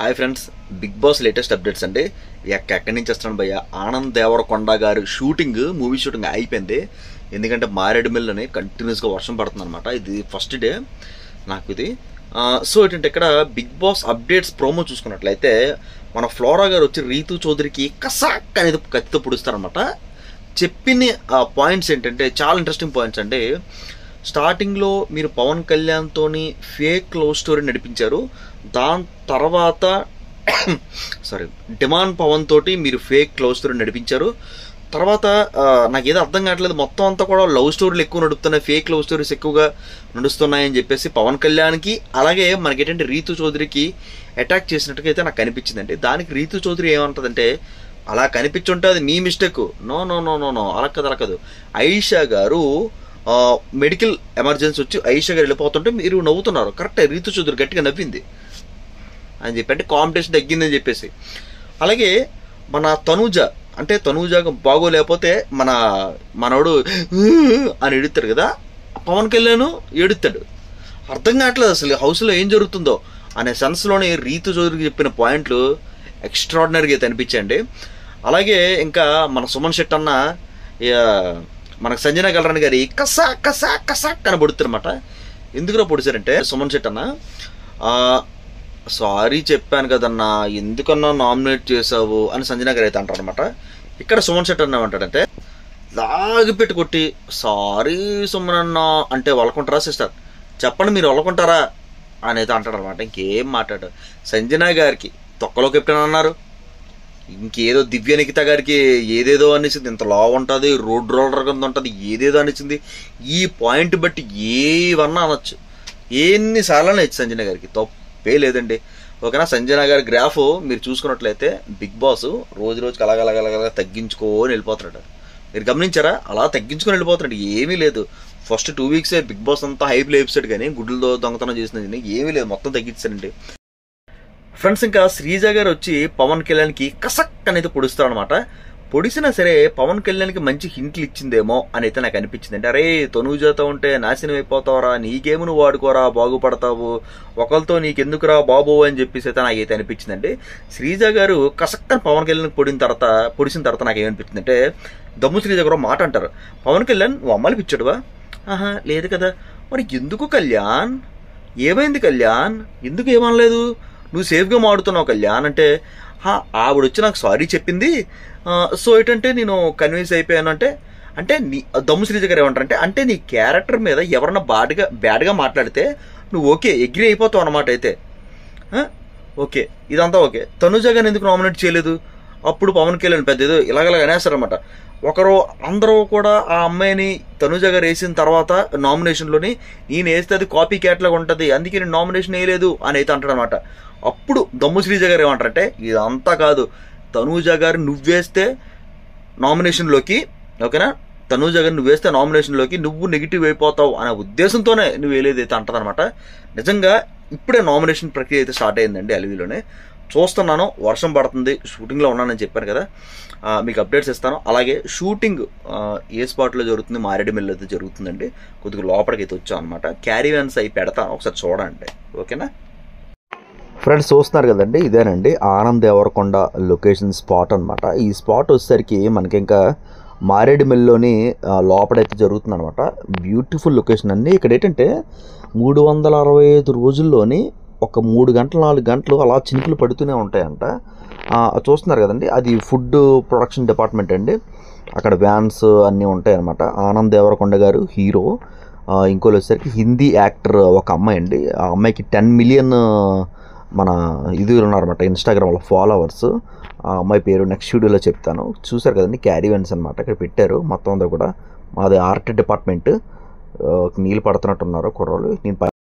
Hi friends, big boss latest updates అండి. ఎక్కడి నుంచి వస్తున్నాను భయ్య, ఆనంద్ దేవరకొండ గారు మూవీ షూటింగ్ అయిపోయింది. ఎందుకంటే మారేడుమిల్లని కంటిన్యూస్గా వర్షం పడుతుంది అనమాట. ఇది ఫస్ట్ డే నాకు ఇది. సో ఏంటంటే ఇక్కడ బిగ్ బాస్ అప్డేట్స్ ప్రోమో చూసుకున్నట్లయితే మన ఫ్లోరా గారు వచ్చి రీతు చౌదరికి కసాక్ అనేది కత్తితో పొడుస్తారనమాట. చెప్పిన పాయింట్స్ ఏంటంటే చాలా ఇంట్రెస్టింగ్ పాయింట్స్ అండి. స్టార్టింగ్లో మీరు పవన్ కళ్యాణ్తోని ఫేక్ లవ్ స్టోరీ నడిపించారు. దాని తర్వాత డిమాండ్ పవన్ తోటి మీరు ఫేక్ లవ్ స్టోరీ నడిపించారు. తర్వాత నాకు ఏదో అర్థం కావట్లేదు, మొత్తం అంతా కూడా లవ్ స్టోరీలు ఎక్కువ నడుపుతున్నాయి, ఫేక్ లవ్ స్టోరీస్ ఎక్కువగా నడుస్తున్నాయని చెప్పేసి పవన్ కళ్యాణ్కి అలాగే మనకి ఏంటంటే రీతు చౌదరికి అటాక్ చేసినట్టుగా అయితే నాకు కనిపించిందండి. దానికి రీతు చౌదరి ఏమంటుందంటే, అలా కనిపించుంటే అది మీ mistake, no no no no no అలా కాదు. ఆయిషా గారు మెడికల్ ఎమర్జెన్సీ వచ్చి ఆయిషా గారు వెళ్ళిపోతుంటే మీరు నవ్వుతున్నారు. కరెక్టే, రీతు చౌదరి గట్టిగా నవ్వింది అని చెప్పి, అంటే కాంపిటీషన్ తగ్గిందని చెప్పేసి. అలాగే మన తనూజ బాగోలేకపోతే మనోడు అని ఎడుతాడు కదా, పవన్ కళ్యాణ్ ఏడుతాడు. అర్థం కావట్లేదు అసలు హౌస్లో ఏం జరుగుతుందో అనే సెన్స్లోని రీతు చౌదరికి చెప్పిన పాయింట్లు ఎక్స్ట్రాడినరీగా అయితే అనిపించండి. అలాగే ఇంకా మన సుమన్ శెట్టి అన్న మనకు సంజన గల్రాని గారి కసా కసా కసా అని పొడుతారనమాట. ఎందుకులో పొడిచారంటే, సుమన్ శెట్టి అన్న సారీ చెప్పాను కదన్నా, ఎందుకన్నా నామినేట్ చేసావు అని సంజన గారు అయితే అంటారనమాట. ఇక్కడ సుమన్ శెట్టి అన్న ఏమంటాడంటే, లాగిపెట్టి కొట్టి సారీ సుమన్ అన్న అంటే వలకుంటారా సిస్టర్, చెప్పండి మీరు వలకుంటారా అని అయితే అంటాడనమాట. ఇంకేం మాట్లాడు. సంజన గారికి తొక్కలో కెప్టెన్ అన్నారు, ఇంకేదో దివ్య నిఖిత గారికి ఏదేదో అనిచింది, ఇంత లా ఉంటుంది, రోడ్ రోలర్ కింద ఉంటుంది, ఏదేదో అనిచింది. ఈ పాయింట్ బట్టి ఏవన్నా అనొచ్చు, ఎన్నిసార్లు అనొచ్చు సంజన గారికి, తప్పే లేదండి. ఓకేనా. సంజన గారి గ్రాఫ్ మీరు చూసుకున్నట్లయితే బిగ్ బాస్ రోజు రోజుకి అలాగ తగ్గించుకొని వెళ్ళిపోతున్నాడు. మీరు గమనించారా? అలా తగ్గించుకొని వెళ్ళిపోతున్నాడు, ఏమీ లేదు. ఫస్ట్ 2 వీక్సే బిగ్ బాస్ అంతా హైప్లో ఎపిసోడ్, కానీ గుడ్లతో దొంగతనం చేసినది ఏమీ లేదు, మొత్తం తగ్గించారండి ఫ్రెండ్స్. ఇంకా శ్రీజ గారు వచ్చి పవన్ కళ్యాణ్కి కసక్ అనేది పొడుస్తారనమాట. పొడిసినా సరే పవన్ కళ్యాణ్కి మంచి హింట్లు ఇచ్చిందేమో అని అయితే నాకు అనిపించింది. అంటే అరే తనూజతో ఉంటే నాశనం అయిపోతావురా, నీ గేమ్ నువ్వు వాడుకోరా, బాగుపడతావు, ఒకరితో నీకెందుకురా బాబు అని చెప్పేసి అయితే నాకైతే అనిపించిందండి. శ్రీజ గారు కసక్కని పవన్ కళ్యాణ్ పొడిసిన తర్వాత నాకు ఏమనిపించింది అంటే, దమ్ము శ్రీజ గారు మాట అంటారు, పవన్ కళ్యాణ్ నువ్వు అమ్మాయిలు పిచ్చాడువా? ఆహా లేదు కదా, మరి ఎందుకు కళ్యాణ్, ఏమైంది కళ్యాణ్, ఎందుకు ఏమనలేదు, నువ్వు సేఫ్గా మాడుతున్నావు కళ్యాణ్ అంటే, ఆవిడ వచ్చి నాకు సారీ చెప్పింది, సో ఏంటంటే నేను కన్విన్స్ అయిపోయాను అంటే, నీ దమ్ము శ్రీజ గారు ఏమంటారంటే, అంటే నీ క్యారెక్టర్ మీద ఎవరన్నా బ్యాడ్గా మాట్లాడితే నువ్వు ఓకే అగ్రీ అయిపోతావు అనమాట. అయితే ఓకే, ఇదంతా ఓకే, తనుజ గారిని ఎందుకు నామినేట్ చేయలేదు? అప్పుడు పవన్ కళ్యాణ్ పెద్ద ఏదో ఇలాగలాగా అనేస్తారనమాట. అందరూ కూడా ఆ అమ్మాయిని తనుజ గారు వేసిన తర్వాత నామినేషన్లోని నేను వేస్తే అది కాపీ క్యాట్లాగా ఉంటుంది, అందుకే నేను నామినేషన్ వేయలేదు అని అయితే అంటాడు అనమాట. అప్పుడు దమ్ము శ్రీజ గారు ఏమంటారంటే, ఇదంతా కాదు, తనూజ గారు నువ్వేస్తే నామినేషన్లోకి, ఓకేనా, తనూజ గారు నువ్వేస్తే నామినేషన్లోకి నువ్వు నెగిటివ్ అయిపోతావు అనే ఉద్దేశంతోనే నువ్వు వేయలేదైతే అంటదనమాట. నిజంగా ఇప్పుడే నామినేషన్ ప్రక్రియ అయితే స్టార్ట్ అయిందండి అలివిలోనే. చూస్తున్నాను, వర్షం పడుతుంది, షూటింగ్లో ఉన్నానని చెప్పాను కదా, మీకు అప్డేట్స్ ఇస్తాను. అలాగే షూటింగ్ ఏ స్పాట్లో జరుగుతుంది, మారేడుమిల్లి అయితే జరుగుతుందండి, కొద్దిగా లోపలికి అయితే వచ్చాం అనమాట. క్యారీవ్యాన్స్ అవి పెడతాను, ఒకసారి చూడండి. ఓకేనా ఫ్రెండ్స్, చూస్తున్నారు కదండి, ఇదేనండి ఆనంద్ దేవరకొండ లొకేషన్ స్పాట్ అనమాట. ఈ స్పాట్ వచ్చేసరికి మనకి ఇంకా మారేడుమిల్లిలోని లోపలైతే జరుగుతుంది అనమాట. బ్యూటిఫుల్ లొకేషన్ అండి. ఇక్కడ ఏంటంటే 365 రోజుల్లోని ఒక 3 గంటలు 4 గంటలు అలా చినుకులు పడుతూనే ఉంటాయంట. చూస్తున్నారు కదండి, అది ఫుడ్ ప్రొడక్షన్ డిపార్ట్మెంట్ అండి. అక్కడ వ్యాన్స్ అన్నీ ఉంటాయి అనమాట. ఆనంద్ దేవరకొండ గారు హీరో, ఇంకోళ్ళు వచ్చేసరికి హిందీ యాక్టర్ ఒక అమ్మాయి అండి. ఆ అమ్మాయికి 10 మిలియన్ మన ఇది ఉన్నారన్నమాట ఇన్స్టాగ్రామ్లో ఫాలోవర్స్. ఆ అమ్మాయి పేరు నెక్స్ట్ వీడియోలో చెప్తాను. చూసారు కదండి, క్యారీవెన్స్ అనమాట ఇక్కడ పెట్టారు. మొత్తం అంతా కూడా మాది ఆర్ట్ డిపార్ట్మెంట్. నీళ్ళు పడుతున్నట్టున్నారు కుర్రోళ్ళు. నేను